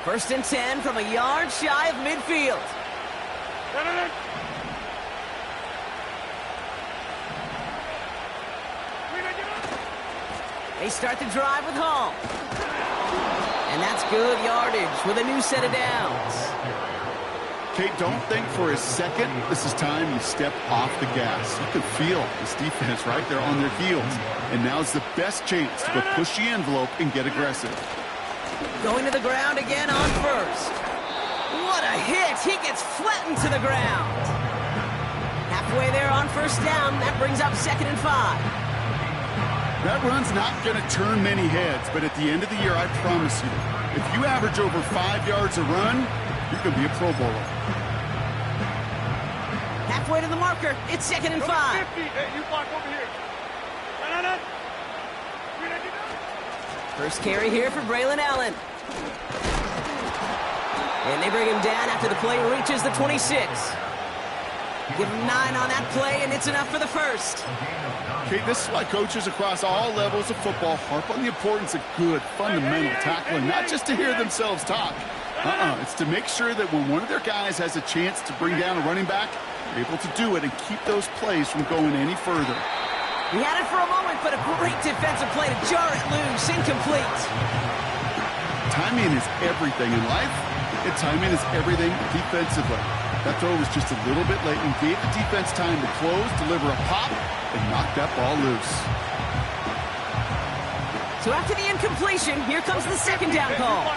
First and 10 from a yard shy of midfield. They start the drive with Hall. And that's good yardage with a new set of downs. Kate, don't think for a second this is time you step off the gas. You can feel this defense right there on their heels. And now's the best chance to go push the envelope and get aggressive. Going to the ground again on first. What a hit! He gets flattened to the ground. Halfway there on first down. That brings up 2nd and 5. That run's not going to turn many heads, but at the end of the year, I promise you, if you average over 5 yards a run, you're going to be a Pro Bowler. Halfway to the marker. It's 2nd and 5. Hey, you block over here. First carry here for Braylon Allen. And they bring him down after the play reaches the 26. Give him 9 on that play, and it's enough for the first. Okay, this is why coaches across all levels of football harp on the importance of good, fundamental tackling, not just to hear themselves talk. It's to make sure that when one of their guys has a chance to bring down a running back, they're able to do it and keep those plays from going any further. He had it for a moment, but a great defensive play to jar it loose. Incomplete. Timing is everything in life, and timing is everything defensively. That throw was just a little bit late and gave the defense time to close, deliver a pop, and knock that ball loose. So after the incompletion, here comes the 2nd down call.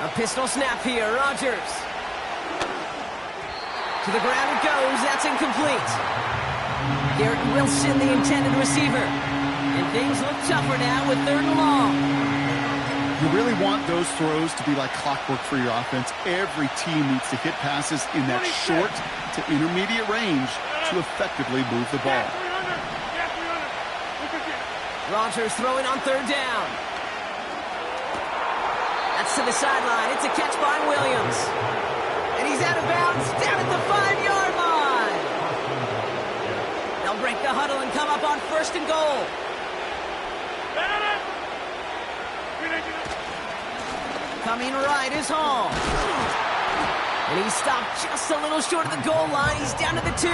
A pistol snap here, Rodgers. To the ground it goes, that's incomplete. Garrett Wilson, the intended receiver. And things look tougher now with 3rd and long. You really want those throws to be like clockwork for your offense. Every team needs to hit passes in that short to intermediate range to effectively move the ball. Rodgers throwing on 3rd down. That's to the sideline. It's a catch by Williams. And he's out of bounds down at the 5-yard line. They'll break the huddle and come up on 1st and goal. Coming right is Hall. And he stopped just a little short of the goal line. He's down to the 2.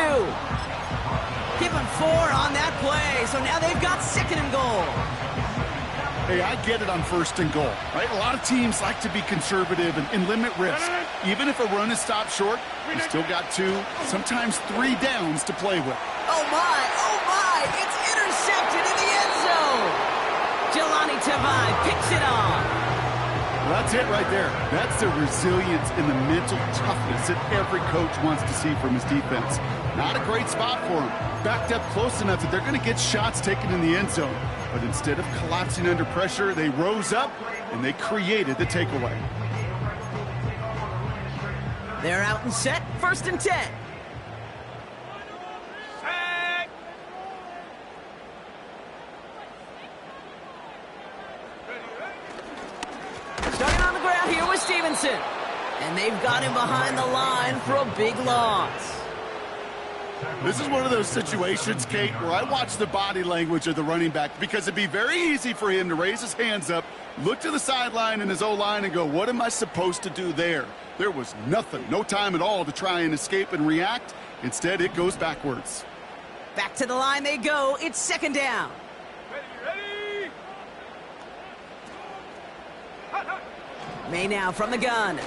Give him 4 on that play. So now they've got 2nd and goal. Hey, I get it on 1st and goal, right? A lot of teams like to be conservative and limit risk. Even if a run is stopped short, you still got 2, sometimes 3 downs to play with. Oh my, it's intercepted in the end zone. Jelani Tavai picks it off. Well, that's it right there. That's the resilience and the mental toughness that every coach wants to see from his defense. Not a great spot for him. Backed up close enough that they're going to get shots taken in the end zone. But instead of collapsing under pressure, they rose up and they created the takeaway. They're out and set. 1st and 10. Starting on the ground here with Stevenson. And they've got him behind the line for a big loss. This is one of those situations, Kate, where I watch the body language of the running back because it'd be very easy for him to raise his hands up, look to the sideline in his O-line and go, what am I supposed to do there? There was nothing, no time at all to try and escape and react. Instead, it goes backwards. Back to the line they go. It's 2nd down. Ready. May now from the gun.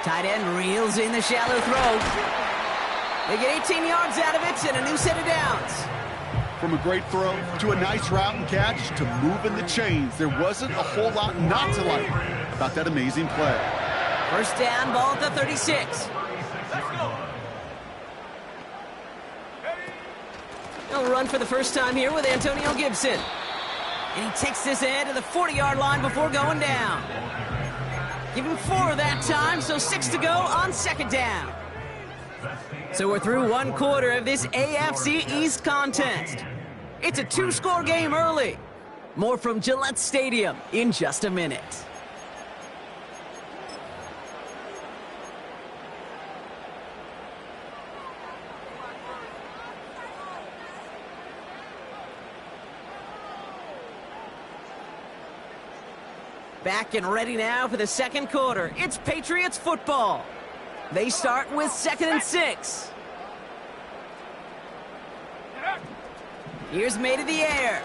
Tight end reels in the shallow throw. They get 18 yards out of it and a new set of downs. From a great throw to a nice route and catch to moving the chains, there wasn't a whole lot not to like about that amazing play. 1st down, ball at the 36. Let's go. He'll run for the first time here with Antonio Gibson. And he takes this ahead to the 40-yard line before going down. Give him 4 that time, so 6 to go on 2nd down. So we're through 1 quarter of this AFC East contest. It's a 2-score game early. More from Gillette Stadium in just a minute. Back and ready now for the second quarter. It's Patriots football. They start with 2nd and 6. Here's made in the air.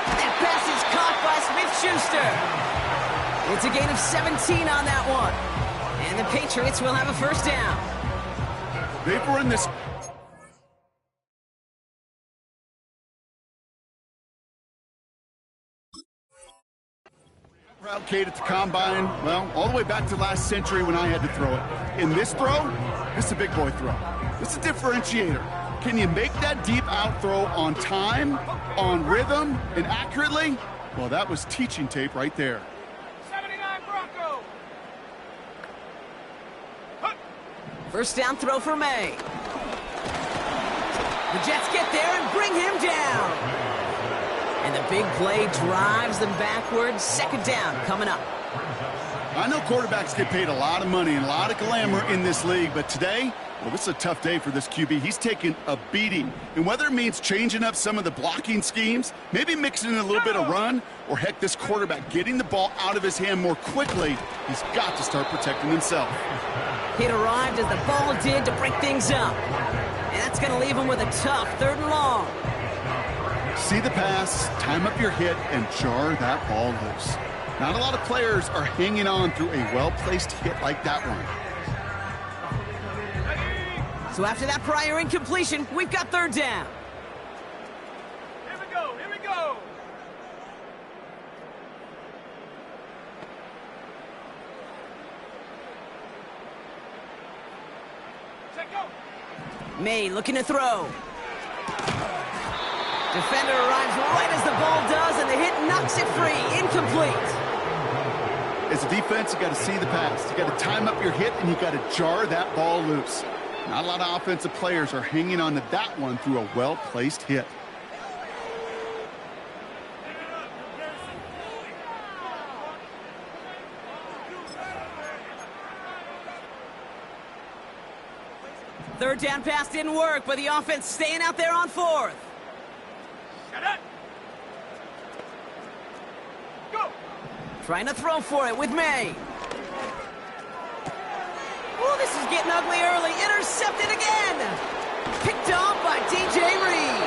That pass is caught by Smith-Schuster. It's a gain of 17 on that one. And the Patriots will have a first down. They've run this. Route Kate at the combine, well, all the way back to last century when I had to throw it. In this throw, this is a big boy throw. This is a differentiator. Can you make that deep out throw on time, on rhythm, and accurately? Well, that was teaching tape right there. 79 Bronco. First down throw for May. The Jets get there and bring him down. And the big play drives them backwards. Second down coming up. I know quarterbacks get paid a lot of money and a lot of glamour in this league, but today, well, this is a tough day for this QB. He's taking a beating. And whether it means changing up some of the blocking schemes, maybe mixing in a little bit of run, or heck, this quarterback getting the ball out of his hand more quickly, he's got to start protecting himself. It arrived as the ball did to break things up. And that's going to leave him with a tough 3rd and long. See the pass, time up your hit, and jar that ball loose. Not a lot of players are hanging on through a well-placed hit like that one. So after that prior incompletion, we've got 3rd down. Here we go, here we go. Check go. May looking to throw. Defender arrives right as the ball does, and the hit knocks it free. Incomplete. As a defense, you got to see the pass. You got to time up your hit, and you got to jar that ball loose. Not a lot of offensive players are hanging on to that one through a well-placed hit. Third down pass didn't work, but the offense staying out there on 4th. Shut up. Go. Trying to throw for it with May. Oh, this is getting ugly early. Intercepted again. Picked off by DJ Reed.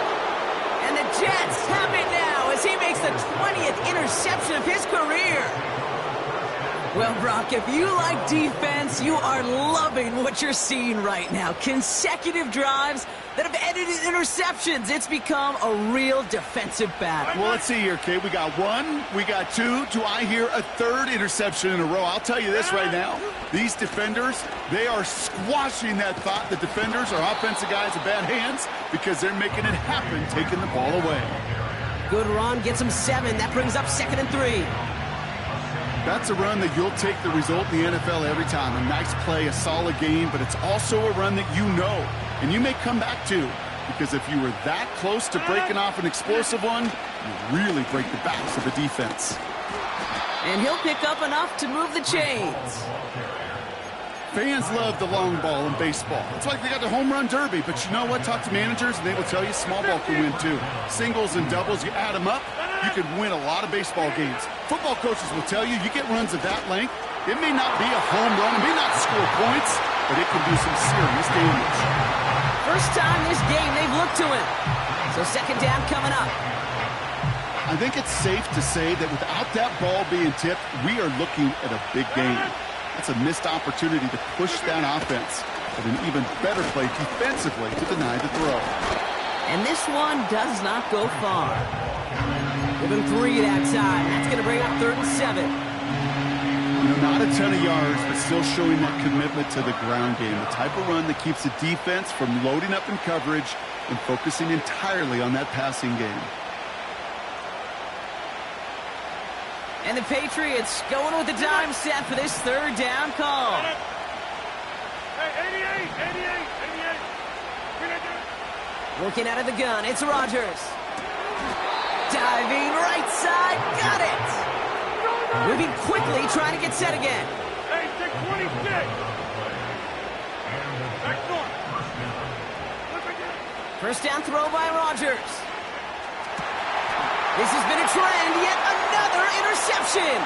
And the Jets have it now as he makes the 20th interception of his career. Well, Brock, if you like defense, you are loving what you're seeing right now. Consecutive drives that have ended in interceptions. It's become a real defensive battle. Well, let's see here, Kate. We got 1, we got 2. Do I hear a 3rd interception in a row? I'll tell you this right now. These defenders, they are squashing that thought that defenders or offensive guys have bad hands because they're making it happen, taking the ball away. Good run, gets him 7. That brings up 2nd and 3. That's a run that you'll take the result in the NFL every time. A nice play, a solid game, but it's also a run that you know and you may come back to, because if you were that close to breaking off an explosive one, you really break the backs of the defense. And he'll pick up enough to move the chains. Fans love the long ball in baseball. It's like they got the home run derby, but you know what? Talk to managers and they will tell you small ball can win too. Singles and doubles, you add them up, you can win a lot of baseball games. Football coaches will tell you get runs of that length. It may not be a home run, it may not score points, but it can do some serious damage. First time this game they've looked to him. So 2nd down coming up. I think it's safe to say that without that ball being tipped, we are looking at a big game. That's a missed opportunity to push that offense, but an even better play defensively to deny the throw. And this one does not go far. Give him 3 that time. That's going to bring up 3rd and 7. You know, not a ton of yards, but still showing that commitment to the ground game. The type of run that keeps the defense from loading up in coverage and focusing entirely on that passing game. And the Patriots going with the dime set for this 3rd down call. Hey, 88, 88. Working out of the gun, it's Rodgers. Diving right side, got it. Moving quickly, trying to get set again. Hey, take 26. Back north. First down throw by Rodgers. This has been a trend, yet another interception.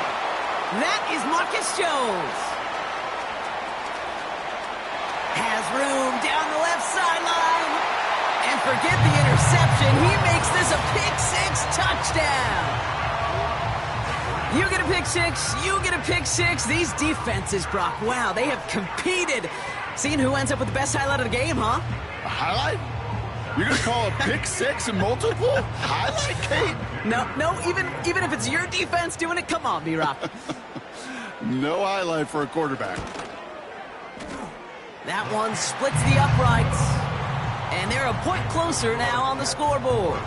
That is Marcus Jones. Has room down the left sideline. And forget the interception. He makes this a pick-six touchdown. You get a pick-six, you get a pick-six. These defenses, Brock, wow, they have competed. Seeing who ends up with the best highlight of the game, huh? A highlight? You're going to call a pick-six and multiple? Highlight, Kate? No, even if it's your defense doing it, come on, B-Rock. No highlight for a quarterback. That one splits the uprights. And they're a point closer now on the scoreboard.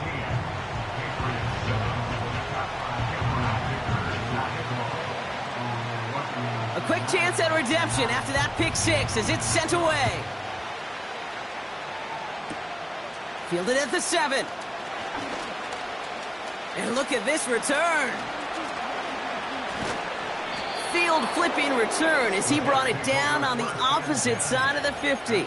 A quick chance at redemption after that pick-six as it's sent away. Fielded at the 7. And look at this return. Field flipping return as he brought it down on the opposite side of the 50.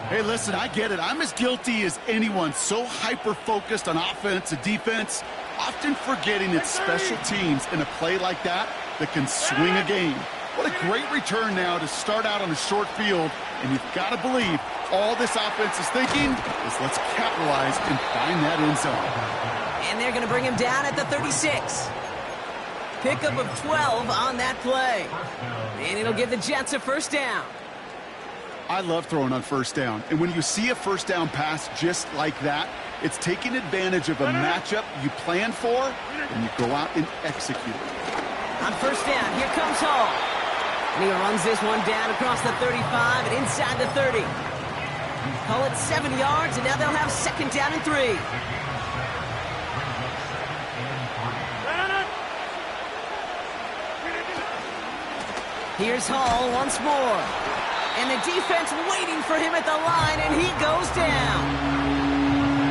Hey, listen, I get it. I'm as guilty as anyone. So hyper-focused on offense and defense, often forgetting it's special teams in a play like that can swing a game. What a great return now to start out on a short field, and you've got to believe all this offense is thinking is let's capitalize and find that end zone. And they're going to bring him down at the 36. Pickup of 12 on that play. And it'll give the Jets a first down. I love throwing on first down. And when you see a first down pass just like that, it's taking advantage of a matchup you planned for, and you go out and execute. On first down, here comes Hall. And he runs this one down across the 35 and inside the 30. Call it 7 yards, and now they'll have second down and 3. Here's Hall once more. And the defense waiting for him at the line, and he goes down.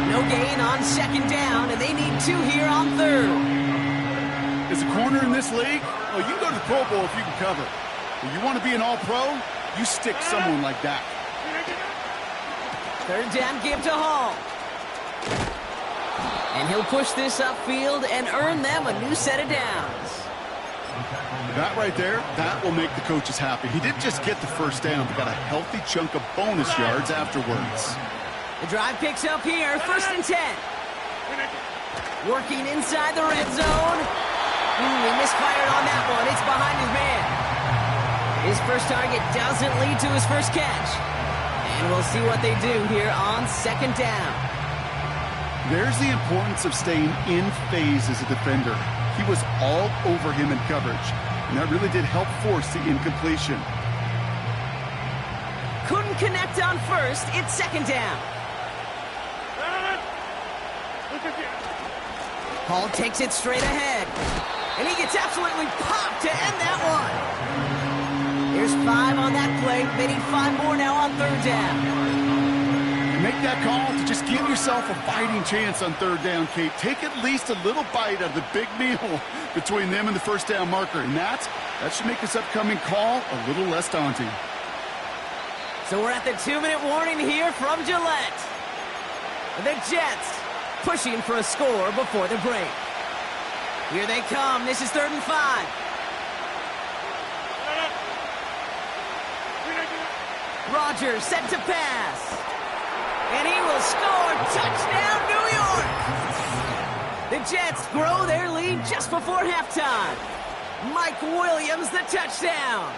No gain on second down, and they need 2 here on third. As a corner in this league, well, you can go to the Pro Bowl if you can cover. If you want to be an all-pro, you stick someone like that. Third down give to Hall. And he'll push this upfield and earn them a new set of downs. That right there, that will make the coaches happy. He didn't just get the first down, but got a healthy chunk of bonus yards afterwards. The drive picks up here, first and 10. Working inside the red zone. He misfired on that one. It's behind his man. His first target doesn't lead to his first catch. And we'll see what they do here on second down. There's the importance of staying in phase as a defender. He was all over him in coverage, and that really did help force the incompletion. Couldn't connect on first. It's second down. Hall takes it straight ahead. And he gets absolutely popped to end that one. There's 5 on that play. They need 5 more now on third down. Make that call to just give yourself a fighting chance on third down, Kate. Take at least a little bite of the big meal between them and the first down marker. And that should make this upcoming call a little less daunting. So we're at the 2-minute warning here from Gillette. The Jets pushing for a score before the break. Here they come. This is 3rd and 5. Rodgers set to pass. And he will score. Touchdown, New York! The Jets grow their lead just before halftime. Mike Williams, the touchdown.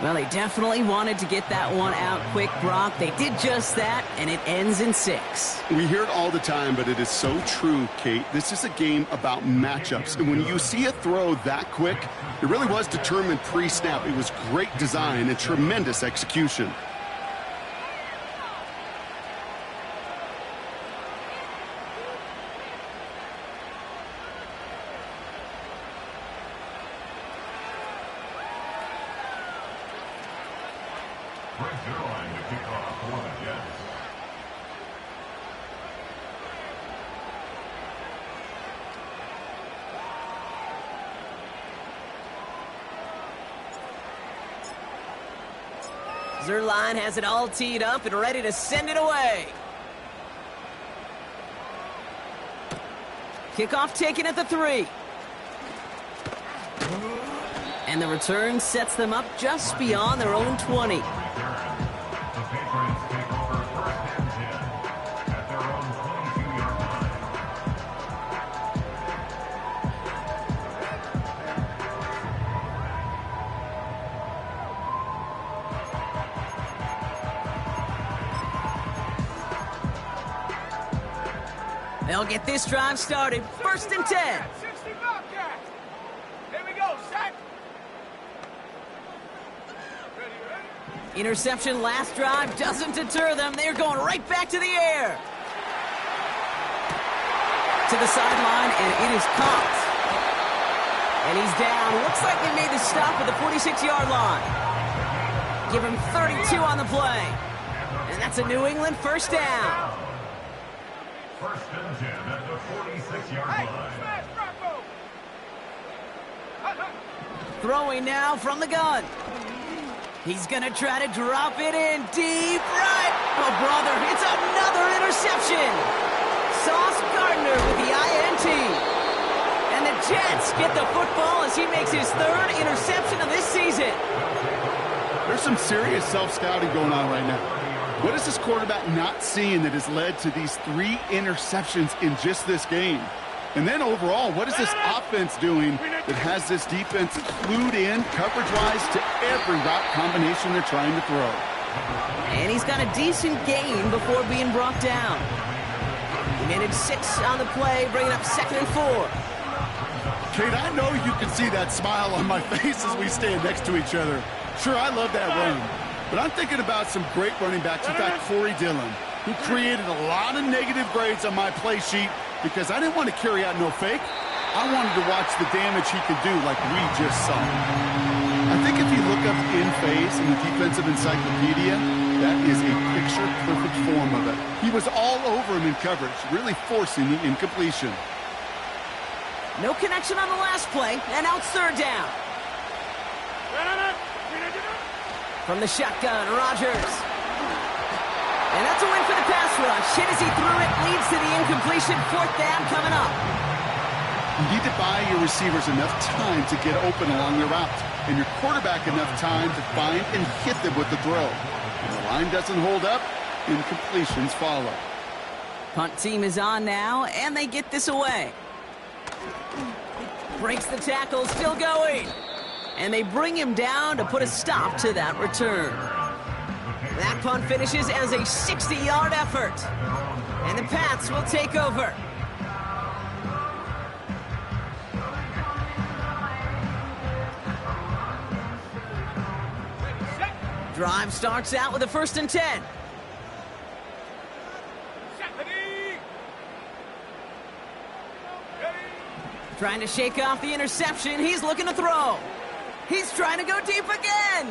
Well, they definitely wanted to get that one out quick, Brock. They did just that, and it ends in 6. We hear it all the time, but it is so true, Kate. This is a game about matchups. And when you see a throw that quick, it really was determined pre-snap. It was great design and tremendous execution. Zerline has it all teed up and ready to send it away. Kickoff taken at the 3. And the return sets them up just beyond their own 20. They'll get this drive started. 1st and 10. 60 Bobcat. Here we go, set. Interception last drive doesn't deter them. They're going right back to the air. To the sideline, and it is caught. And he's down. Looks like they made the stop at the 46-yard line. Give him 32 on the play. And that's a New England 1st down. 1st and 10 at the 46-yard line. Smash, Rocco. Throwing now from the gun. He's going to try to drop it in deep right. Oh, brother, it's another interception. Sauce Gardner with the INT. And the Jets get the football as he makes his 3rd interception of this season. There's some serious self-scouting going on right now. What is this quarterback not seeing that has led to these 3 interceptions in just this game? And then overall, what is this offense doing that has this defense clued in coverage-wise to every route combination they're trying to throw? And he's got a decent gain before being brought down. He managed 6 on the play, bringing up 2nd and 4. Kate, I know you can see that smile on my face as we stand next to each other. Sure, I love that run. But I'm thinking about some great running backs. In fact, Corey Dillon, who created a lot of negative grades on my play sheet because I didn't want to carry out no fake. I wanted to watch the damage he could do like we just saw. I think if you look up in phase in the defensive encyclopedia, that is a picture-perfect form of it. He was all over him in coverage, really forcing the incompletion. No connection on the last play, and now it's 3rd down. From the shotgun, Rodgers. And that's a win for the pass rush. Hit as he threw it, leads to the incompletion. 4th down coming up. You need to buy your receivers enough time to get open along the route, and your quarterback enough time to find and hit them with the throw. When the line doesn't hold up, incompletions follow. Punt team is on now, and they get this away. Breaks the tackle, still going. And they bring him down to put a stop to that return. That punt finishes as a 60-yard effort. And the Pats will take over. Drive starts out with a 1st and 10. Trying to shake off the interception. He's looking to throw. He's trying to go deep again.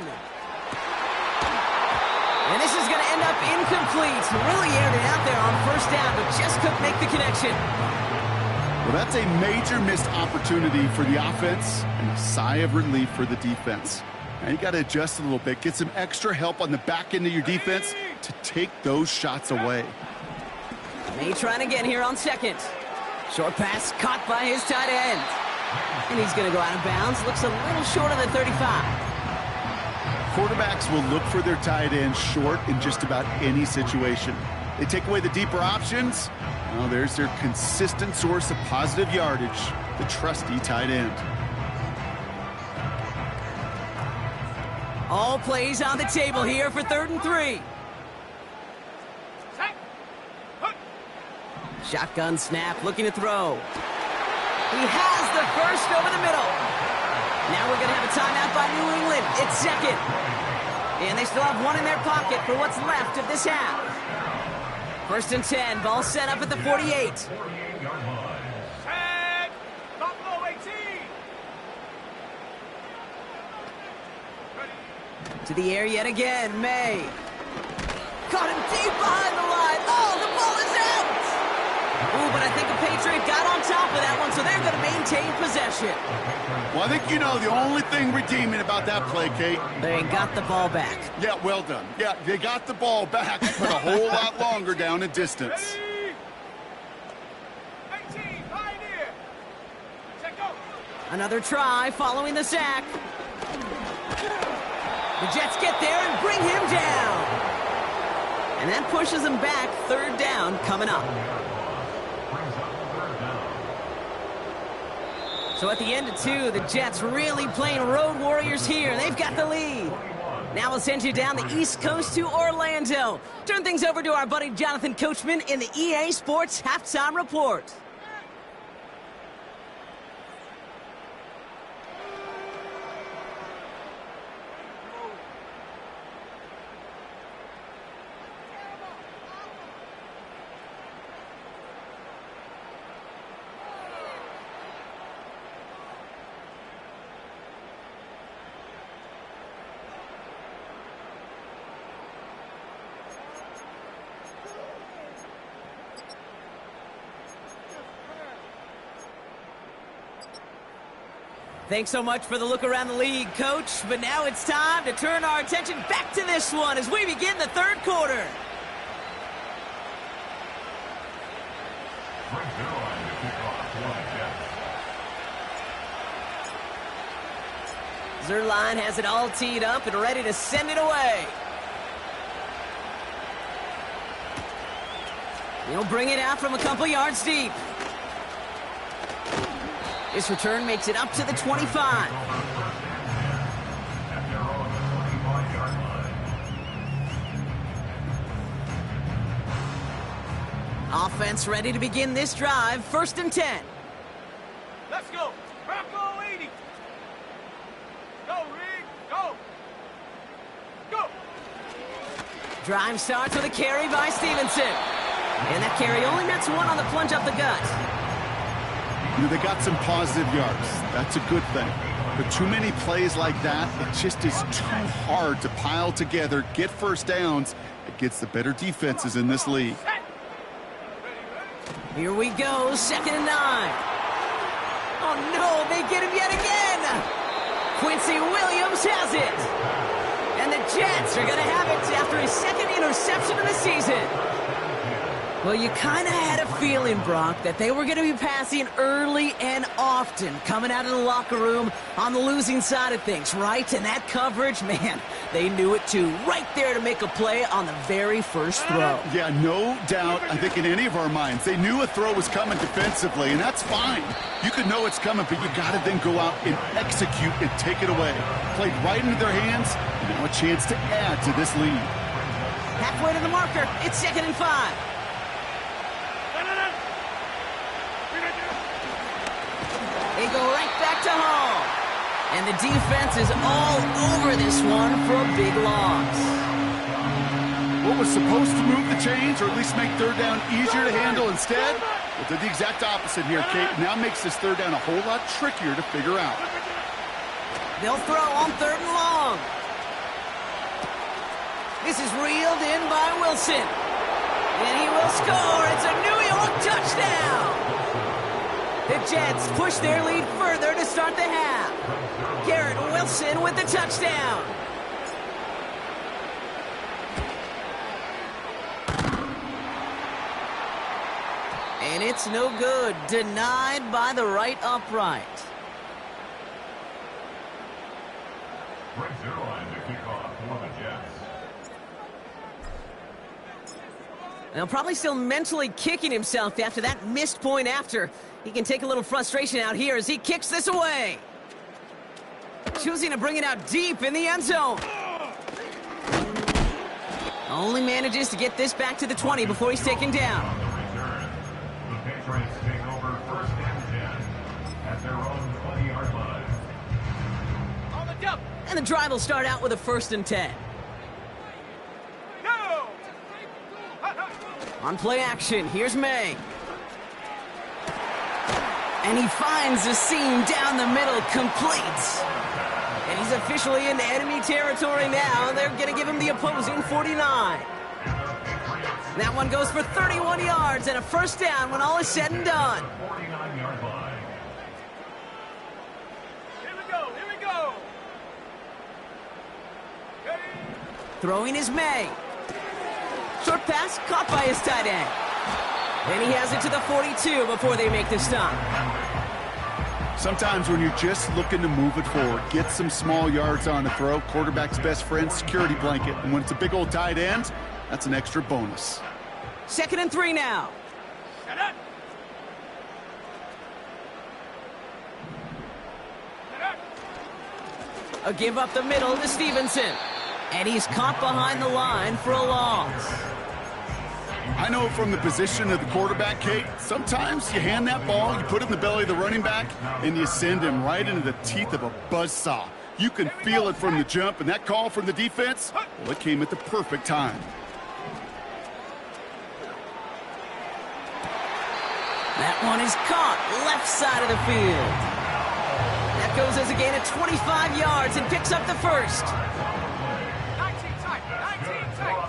And this is going to end up incomplete. Really aired it out there on 1st down, but just couldn't make the connection. Well, that's a major missed opportunity for the offense and a sigh of relief for the defense. Now you got to adjust a little bit, get some extra help on the back end of your defense to take those shots away. May trying again here on 2nd. Short pass caught by his tight end. And he's going to go out of bounds. Looks a little short of the 35. Quarterbacks will look for their tight end short in just about any situation. They take away the deeper options. Well, there's their consistent source of positive yardage, the trusty tight end. All plays on the table here for 3rd and 3. Shotgun snap, looking to throw. He has the 1st over the middle. Now we're going to have a timeout by New England. It's 2nd. And they still have 1 in their pocket for what's left of this half. 1st and 10, ball set up at the 48. Tag. Buffalo 18. To the air yet again, May. Caught him deep behind the line. Oh, the ball is out. Ooh, but I think the Patriot got on top of that one, so they're going to maintain possession. Well, I think you know the only thing redeeming about that play, Kate. They got the ball back. Yeah, well done. Yeah, they got the ball back, but a whole lot longer down in distance. 18, Pioneer. Another try following the sack. The Jets get there and bring him down. And that pushes them back. Third down coming up. So at the end of 2, the Jets really playing road warriors here. They've got the lead. Now we'll send you down the East Coast to Orlando. Turn things over to our buddy Jonathan Coachman in the EA Sports Halftime Report. Thanks so much for the look around the league, Coach. But now it's time to turn our attention back to this one as we begin the third quarter. Zerline has it all teed up and ready to send it away. He'll bring it out from a couple yards deep. This return makes it up to the 25. Offense ready to begin this drive. 1st and 10. Let's go. Bronco 80. Go, Reed. Go. Go. Drive starts with a carry by Stevenson. And that carry only nets one on the plunge up the gut. They got some positive yards. That's a good thing. But too many plays like that, it just is too hard to pile together, get first downs. It gets the better defenses in this league. Here we go, 2nd and 9. Oh no, they get him yet again. Quincy Williams has it. And the Jets are going to have it after his 2nd interception of the season. Well, you kind of had a feeling, Brock, that they were going to be passing early and often, coming out of the locker room on the losing side of things, right? And that coverage, man, they knew it too. Right there to make a play on the very first throw. Yeah, no doubt, I think in any of our minds, they knew a throw was coming defensively, and that's fine. You could know it's coming, but you got to then go out and execute and take it away. Played right into their hands, and now a chance to add to this lead. Halfway to the marker, it's 2nd and 5. They go right back to home. And the defense is all over this one for a big loss. What was supposed to move the chains, or at least make 3rd down easier to handle instead? Well, did the exact opposite here, Kate. Now makes this 3rd down a whole lot trickier to figure out. They'll throw on 3rd and long. This is reeled in by Wilson. And he will score. It's a New York touchdown. The Jets push their lead further to start the half. Garrett Wilson with the touchdown. And it's no good. Denied by the right upright. Brings their line to kick off for the Jets. Now probably still mentally kicking himself after that missed point after. He can take a little frustration out here as he kicks this away. Choosing to bring it out deep in the end zone. Only manages to get this back to the 20 before he's taken down. The Patriots take over 1st and 10 at their own 20-yard line. On the jump. And the drive will start out with a 1st and 10. No. On play action, here's May. And he finds the seam down the middle, complete. And he's officially in enemy territory now. They're going to give him the opposing 49. That one goes for 31 yards and a 1st down when all is said and done. 49-yard line. Here we go. Here we go. Ready? Throwing is May. Short pass caught by his tight end. And he has it to the 42 before they make the stop. Sometimes when you're just looking to move it forward, get some small yards on the throw, quarterback's best friend, security blanket. And when it's a big old tight end, that's an extra bonus. 2nd and 3 now. Set up. Set up. A give up the middle to Stevenson. And he's caught behind the line for a loss. I know from the position of the quarterback, Kate, sometimes you hand that ball, you put it in the belly of the running back, and you send him right into the teeth of a buzzsaw. You can feel it from the jump, and that call from the defense, well, it came at the perfect time. That one is caught left side of the field. That goes as a gain of 25 yards and picks up the first. 19 tight. 19 tight.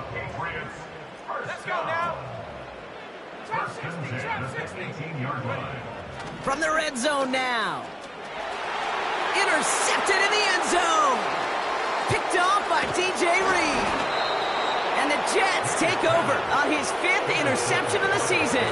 Let's go now. Trap 60. Trap 60. 18-yard line. From the red zone now. Intercepted in the end zone. Picked off by DJ Reed. And the Jets take over on his 5th interception of the season.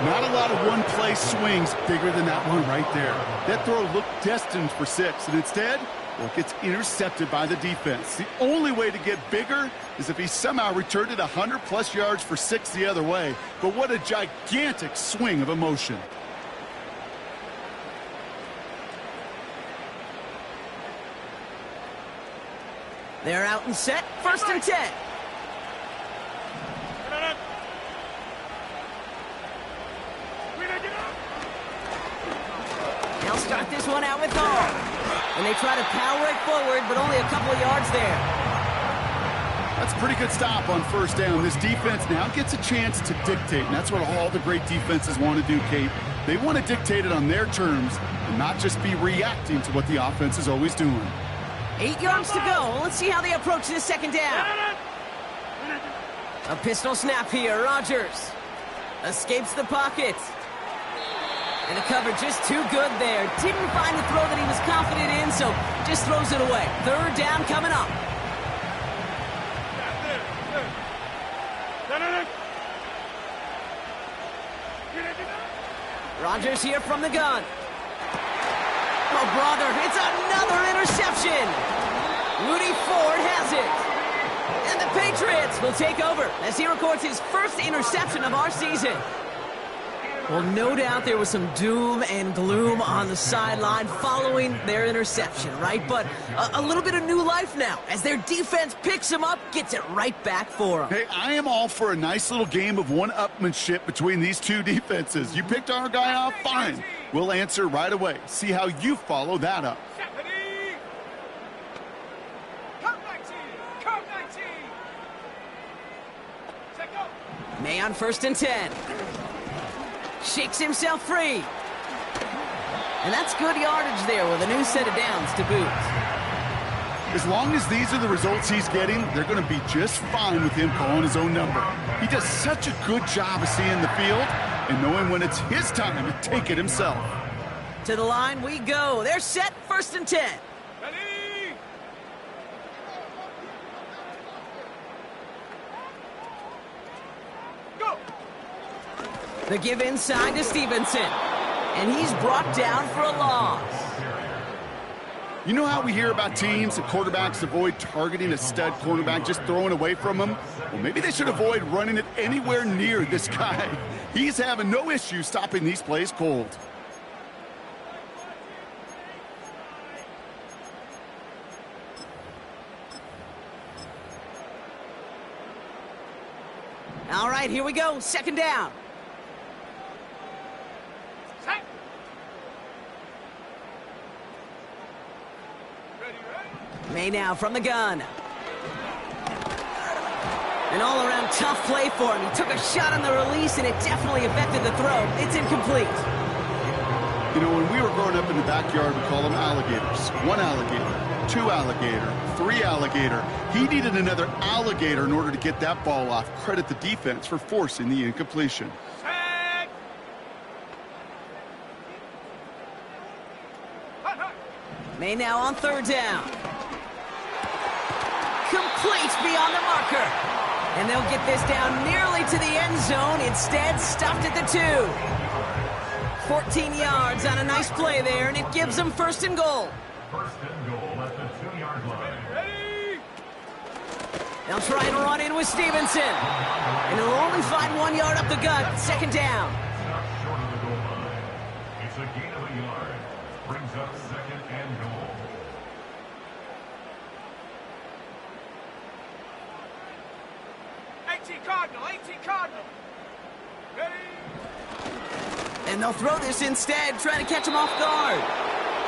Not a lot of one-play swings bigger than that one right there. That throw looked destined for 6, and instead, well, it gets intercepted by the defense. The only way to get bigger is if he somehow returned it 100-plus yards for 6 the other way. But what a gigantic swing of emotion. They're out and set. 1st and 10. They'll start this one out with Hall. And they try to power it forward, but only a couple of yards there. That's a pretty good stop on 1st down. This defense now gets a chance to dictate, and that's what all the great defenses want to do, Kate. They want to dictate it on their terms and not just be reacting to what the offense is always doing. 8 yards to go. Let's see how they approach this 2nd down. A pistol snap here. Rodgers escapes the pocket. And the cover just too good there. Didn't find the throw that he was confident in, so just throws it away. 3rd down coming up. Rodgers here from the gun. Oh, brother, it's another interception. Rudy Ford has it. And the Patriots will take over as he records his 1st interception of our season. Well, no doubt there was some doom and gloom on the sideline following their interception, right? But a little bit of new life now as their defense picks him up, gets it right back for them. Hey, I am all for a nice little game of one-upmanship between these two defenses. You picked our guy off, fine. We'll answer right away. See how you follow that up. Come 19. Come 19. Take go. May on 1st and 10. Shakes himself free. And that's good yardage there with a new set of downs to boot. As long as these are the results he's getting, they're going to be just fine with him calling his own number. He does such a good job of seeing the field and knowing when it's his time to take it himself. To the line we go. They're set. 1st and 10. Ready. Go. The give inside to Stevenson. And he's brought down for a loss. You know how we hear about teams that quarterbacks avoid targeting a stud cornerback, just throwing away from him? Well, maybe they should avoid running it anywhere near this guy. He's having no issue stopping these plays cold. All right, here we go. 2nd down. Set. Ready, ready. May now from the gun. An all-around tough play for him. He took a shot on the release, and it definitely affected the throw. It's incomplete. You know, when we were growing up in the backyard, we call them alligators. 1 alligator, 2 alligator, 3 alligator. He needed another alligator in order to get that ball off. Credit the defense for forcing the incompletion. Set. Hut, hut. May now on 3rd down. Complete beyond the marker. And they'll get this down nearly to the end zone. Instead, stopped at the 2. 14 yards on a nice play there, and it gives them first and goal. First and goal at the 2-yard line. Ready? They'll try and run in with Stevenson. And they'll only find 1 yard up the gut. Second down. Stop short of the goal line. It's a gain of a yard. Brings up second and goal. Cardinal. Ready? And they'll throw this instead, trying to catch him off guard.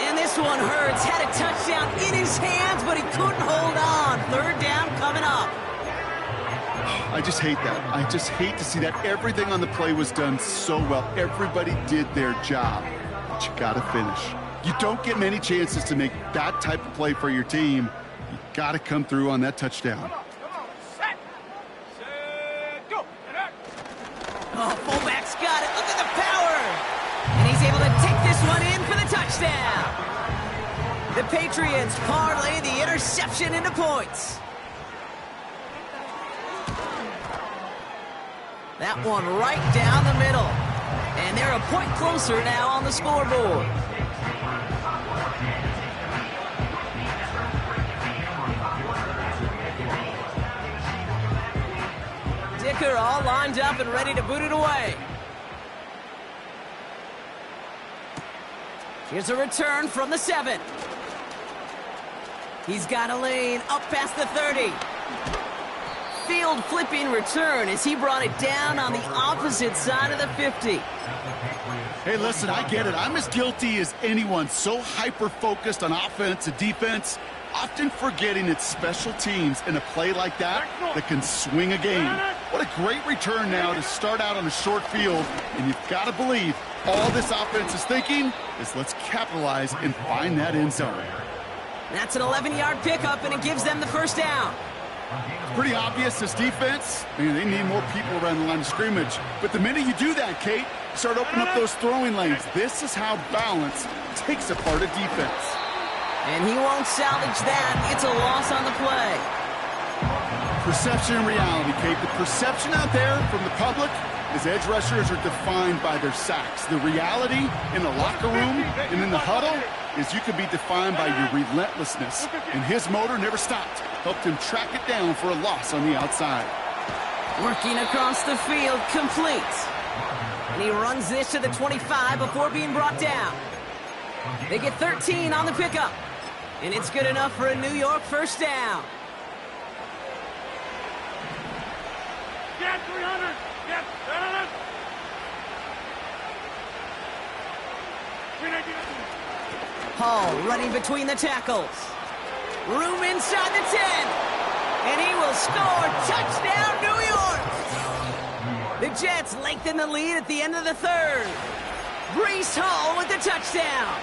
And this one hurts. Had a touchdown in his hands, but he couldn't hold on. Third down coming up. I just hate that. I just hate to see that. Everything on the play was done so well. Everybody did their job. But you got to finish. You don't get many chances to make that type of play for your team. You got to come through on that touchdown. Come on. Set, go. Oh, fullback's got it. Look at the power. And he's able to take this one in for the touchdown. The Patriots parlay the interception into points. That one right down the middle. And they're a point closer now on the scoreboard. Dicker all lined up and ready to boot it away. Here's a return from the 7. He's got a lane up past the 30. Field flipping return as he brought it down on the opposite side of the 50. Hey, listen, I get it. I'm as guilty as anyone. So hyper-focused on offense and defense, often forgetting it's special teams in a play like that can swing a game. What a great return now to start out on a short field. And you've got to believe all this offense is thinking is let's capitalize and find that end zone. That's an 11-yard pickup, and it gives them the first down. Pretty obvious this defense. Man, they need more people around the line of scrimmage. But the minute you do that, Kate, you start opening up those throwing lanes. This is how balance takes apart a defense. And he won't salvage that. It's a loss on the play. Perception and reality, Kate. The perception out there from the public is edge rushers are defined by their sacks. The reality in the locker room and in the huddle is you can be defined by your relentlessness. And his motor never stopped. Helped him track it down for a loss on the outside. Working across the field, complete. And he runs this to the 25 before being brought down. They get 13 on the pickup. And it's good enough for a New York first down. Get 300. Get 300. 390. Hall running between the tackles. Room inside the 10. And he will score. Touchdown, New York. The Jets lengthen the lead at the end of the third. Breece Hall with the touchdown.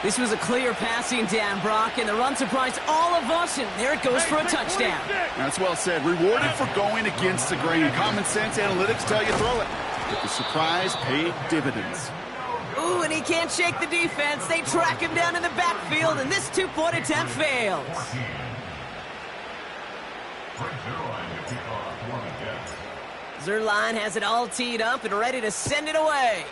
This was a clear passing down, Brock, and the run surprised all of us, and there it goes for a touchdown. That's well said. Rewarded for going against the grain. Common sense analytics tell you throw it. But the surprise paid dividends. Ooh, and he can't shake the defense. They track him down in the backfield, and this two-point attempt fails. Zerline has it all teed up and ready to send it away.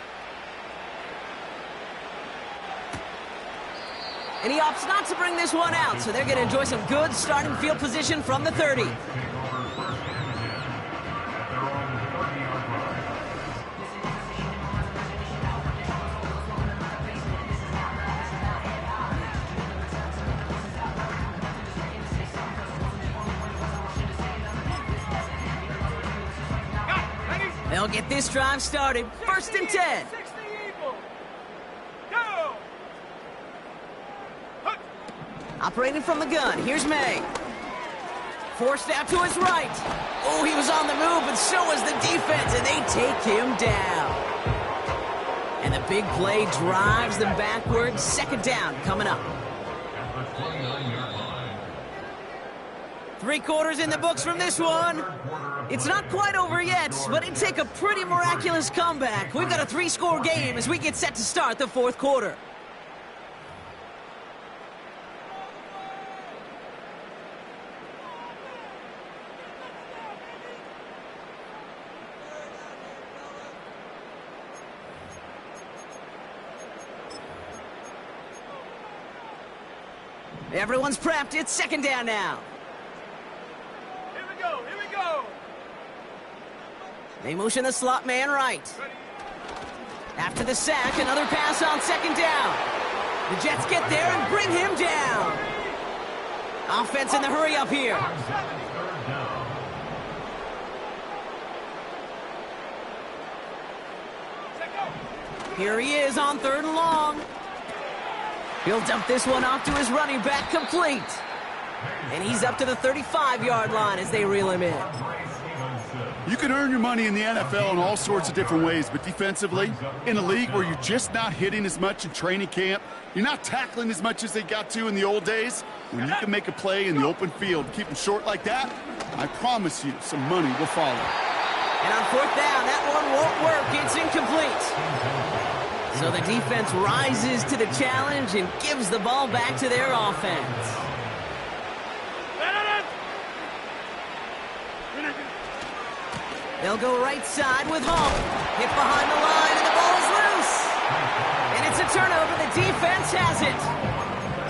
And he opts not to bring this one out, so they're going to enjoy some good starting field position from the 30. They'll get this drive started. First and 10. Operating from the gun, here's May. Forced out to his right. Oh, he was on the move, but so was the defense, and they take him down. And the big play drives them backwards. Second down coming up. 3 quarters in the books from this one. It's not quite over yet, but it'd take a pretty miraculous comeback. We've got a 3-score game as we get set to start the fourth quarter. Everyone's prepped. It's second down now. Here we go, here we go. They motion the slot man right. After the sack, another pass on second down. The Jets get there and bring him down. Offense in the hurry up here. Here he is on 3rd and long. He'll dump this one off to his running back, complete. And he's up to the 35-yard line as they reel him in. You can earn your money in the NFL in all sorts of different ways, but defensively, in a league where you're just not hitting as much in training camp, you're not tackling as much as they got to in the old days, when you can make a play in the open field, keep them short like that, I promise you some money will follow. And on 4th down, that one won't work. It's incomplete. So the defense rises to the challenge and gives the ball back to their offense. They'll go right side with Hall. Hit behind the line, and the ball is loose. And it's a turnover. The defense has it.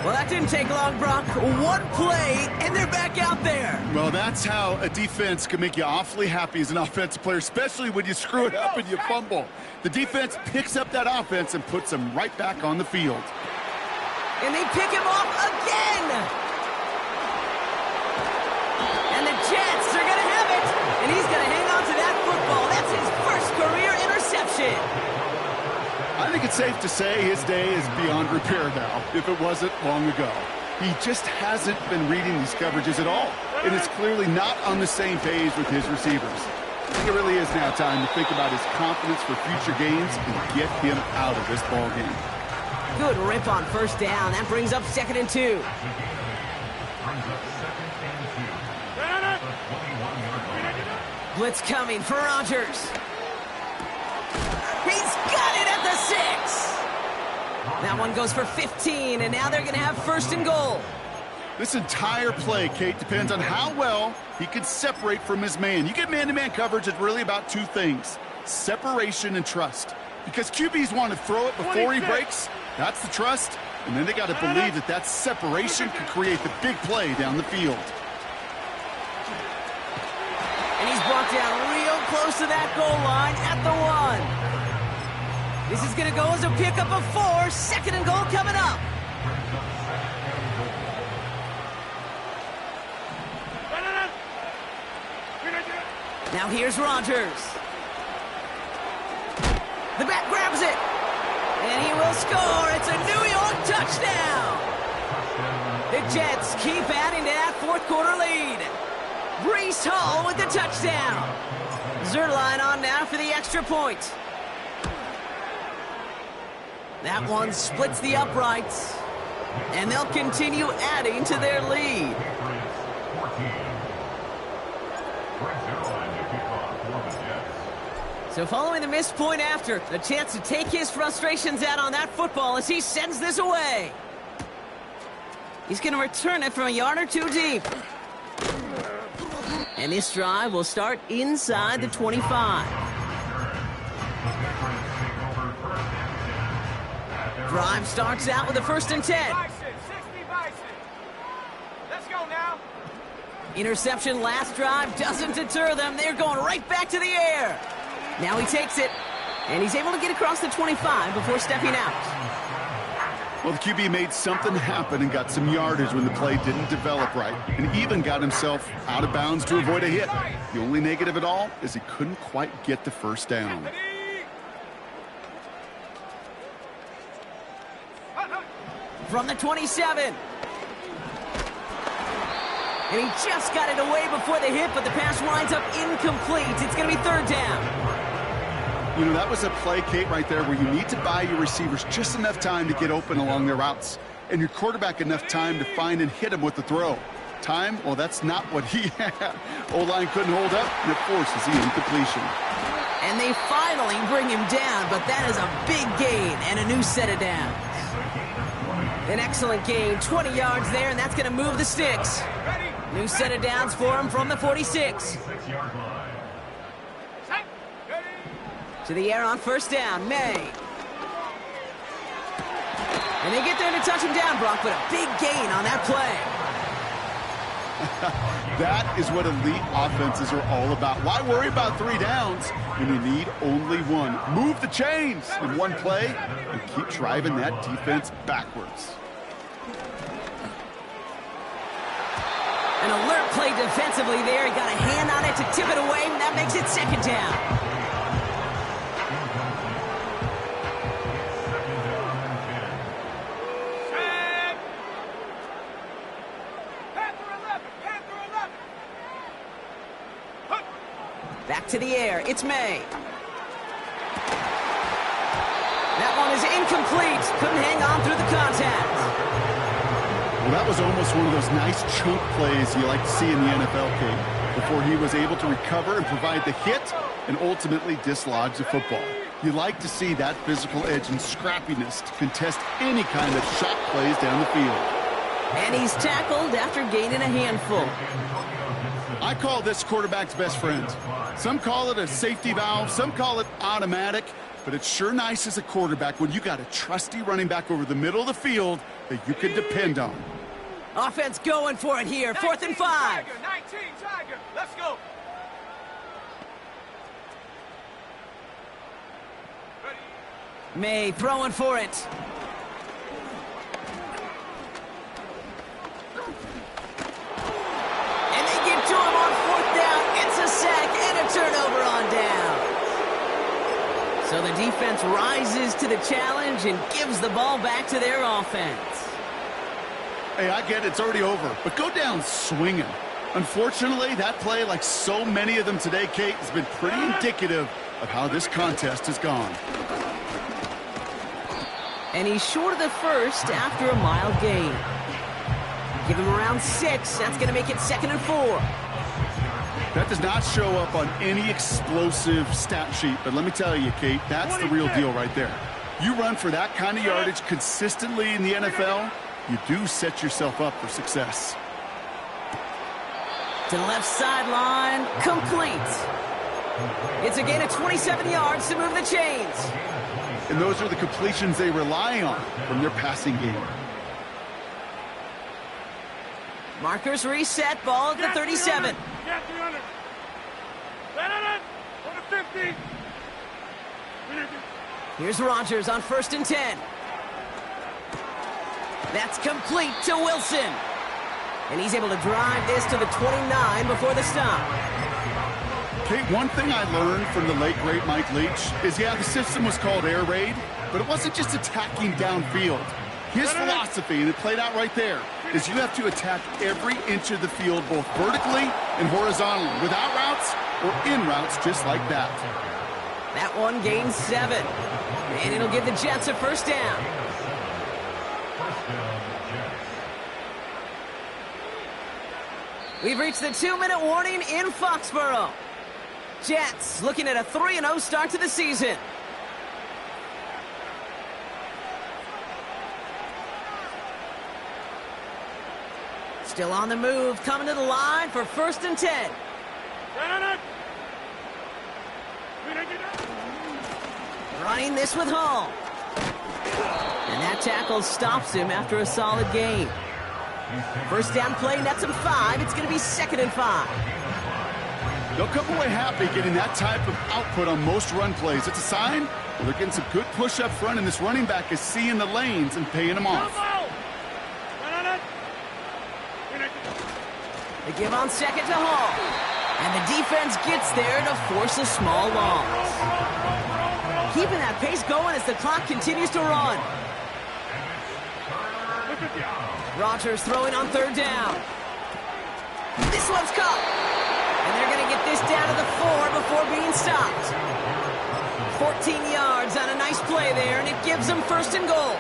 Well, that didn't take long, Brock. One play, and they're back out there. Well, that's how a defense can make you awfully happy as an offensive player, especially when you screw it up and you fumble. The defense picks up that offense and puts them right back on the field. And they pick him off again. And the Jets are going to have it. And he's going to hang on to that football. That's his first career interception. I think it's safe to say his day is beyond repair now, if it wasn't long ago. He just hasn't been reading these coverages at all, and is clearly not on the same page with his receivers. I think it really is now time to think about his confidence for future games and get him out of this ball game. Good rip on 1st down. That brings up 2nd and 2. Blitz coming for Rodgers. He's got it at the 6. That one goes for 15, and now they're going to have 1st and goal. This entire play, Kate, depends on how well he can separate from his man. You get man-to-man coverage, it's really about 2 things, separation and trust. Because QBs want to throw it before he breaks, that's the trust, and then they got to believe that that separation can create the big play down the field. And he's brought down real close to that goal line at the 1. This is going to go as a pickup of 4. 2nd and goal coming up. Now here's Rodgers. The back grabs it. And he will score. It's a New York touchdown. The Jets keep adding to that 4th quarter lead. Breece Hall with the touchdown. Zerline on now for the extra point. That one splits the uprights, and they'll continue adding to their lead. So following the missed point after, a chance to take his frustrations out on that football as he sends this away. He's going to return it from a yard or 2 deep. And this drive will start inside the 25. Drive starts out with a 1st and 10. Bison, 60 Bison. Let's go now. Interception last drive doesn't deter them. They're going right back to the air. Now he takes it, and he's able to get across the 25 before stepping out. Well, the QB made something happen and got some yardage when the play didn't develop right, and even got himself out of bounds to avoid a hit. The only negative at all is he couldn't quite get the 1st down. From the 27. And he just got it away before the hit, but the pass winds up incomplete. It's going to be 3rd down. You know, that was a play, Kate, right there where you need to buy your receivers just enough time to get open along their routes, and your quarterback enough time to find and hit him with the throw. Time, well, that's not what he had. O-line couldn't hold up, and it forces the incompletion. And they finally bring him down, but that is a big gain and a new set of downs. An excellent gain, 20 yards there, and that's going to move the sticks. New set of downs for him from the 46. To the air on 1st down, May. And they get there to touch him down, Brock, but a big gain on that play. That is what elite offenses are all about. Why worry about 3 downs when you need only one? Move the chains in one play and keep driving that defense backwards. An alert play defensively there. He got a hand on it to tip it away, and that makes it 2nd down. Back to the air. It's May. That one is incomplete. Couldn't hang on through the contact. Well, that was almost one of those nice chunk plays you like to see in the NFL, Kate, before he was able to recover and provide the hit and ultimately dislodge the football. You like to see that physical edge and scrappiness to contest any kind of shot plays down the field. And he's tackled after gaining a handful. I call this quarterback's best friend. Some call it a safety valve, some call it automatic, but it's sure nice as a quarterback when you got a trusty running back over the middle of the field that you can depend on. Offense going for it here. 4th and 5. 19 Tiger. Let's go. May throwing for it. And they get to him on 4th down. It's a sack and a turnover on down. So the defense rises to the challenge and gives the ball back to their offense. Hey, I get it, it's already over, but go down swinging. Unfortunately, that play, like so many of them today, Kate, has been pretty indicative of how this contest has gone. And he's short of the first after a mild gain. Give him around 6. That's going to make it 2nd and 4. That does not show up on any explosive stat sheet, but let me tell you, Kate, that's the real deal right there. You run for that kind of yardage consistently in the NFL, you do set yourself up for success. To the left sideline, complete. It's a gain of 27 yards to move the chains. And those are the completions they rely on from their passing game. Markers reset, ball at the 37. Yeah, 300. 50. Here's Rodgers on 1st and 10. That's complete to Wilson. And he's able to drive this to the 29 before the stop. Kate, one thing I learned from the late, great Mike Leach is, yeah, the system was called air raid, but it wasn't just attacking downfield. His philosophy, and it played out right there, is you have to attack every inch of the field, both vertically and horizontally, without routes or in routes just like that. That one gains 7. And it'll give the Jets a 1st down. We've reached the 2-minute warning in Foxborough. Jets looking at a 3-0 start to the season. Still on the move, coming to the line for 1st and 10. Running this with Hall. And that tackle stops him after a solid gain. 1st down play, nets him 5. It's going to be 2nd and 5. They'll come away happy getting that type of output on most run plays. It's a sign they're getting some good push up front, and this running back is seeing the lanes and paying them off. They give on 2nd to Hall. And the defense gets there to force a small loss. Keeping that pace going as the clock continues to run. Rodgers throwing on 3rd down. This one's caught. And they're going to get this down to the 4 before being stopped. 14 yards on a nice play there, and it gives them 1st and goal.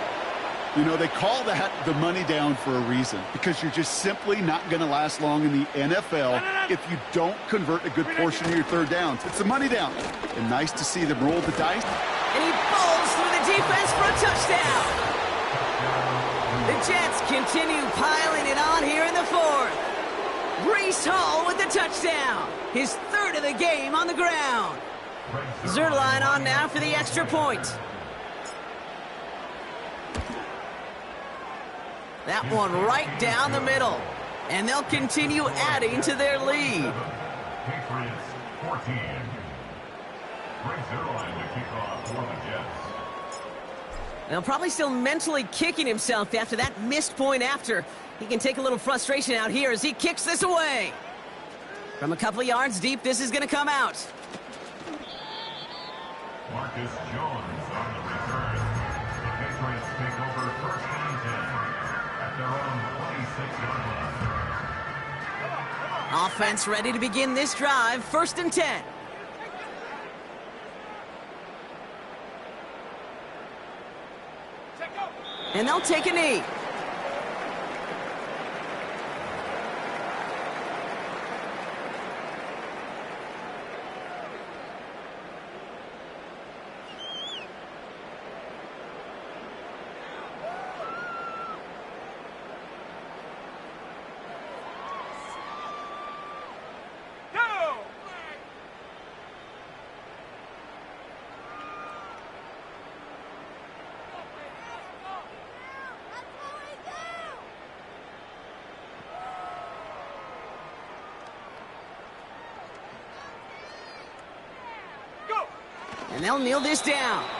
You know, they call that the money down for a reason, because you're just simply not going to last long in the NFL if you don't convert a good portion of your 3rd downs. It's the money down. And nice to see them roll the dice. And he falls through the defense for a touchdown. The Jets continue piling it on here in the 4th. Breece Hall with the touchdown. His 3rd of the game on the ground. Zerline on now for the extra point. That one right down the middle. And they'll continue adding to their lead. Patriots 14. Brings their line to kick off for the Jets. Now, probably still mentally kicking himself after that missed point after. He can take a little frustration out here as he kicks this away. From a couple of yards deep, this is going to come out. Marcus Jones on the return. The Patriots take over first and 10 at their own 26-yard line. Offense ready to begin this drive. First and 10. And they'll take a knee. And they'll kneel this down.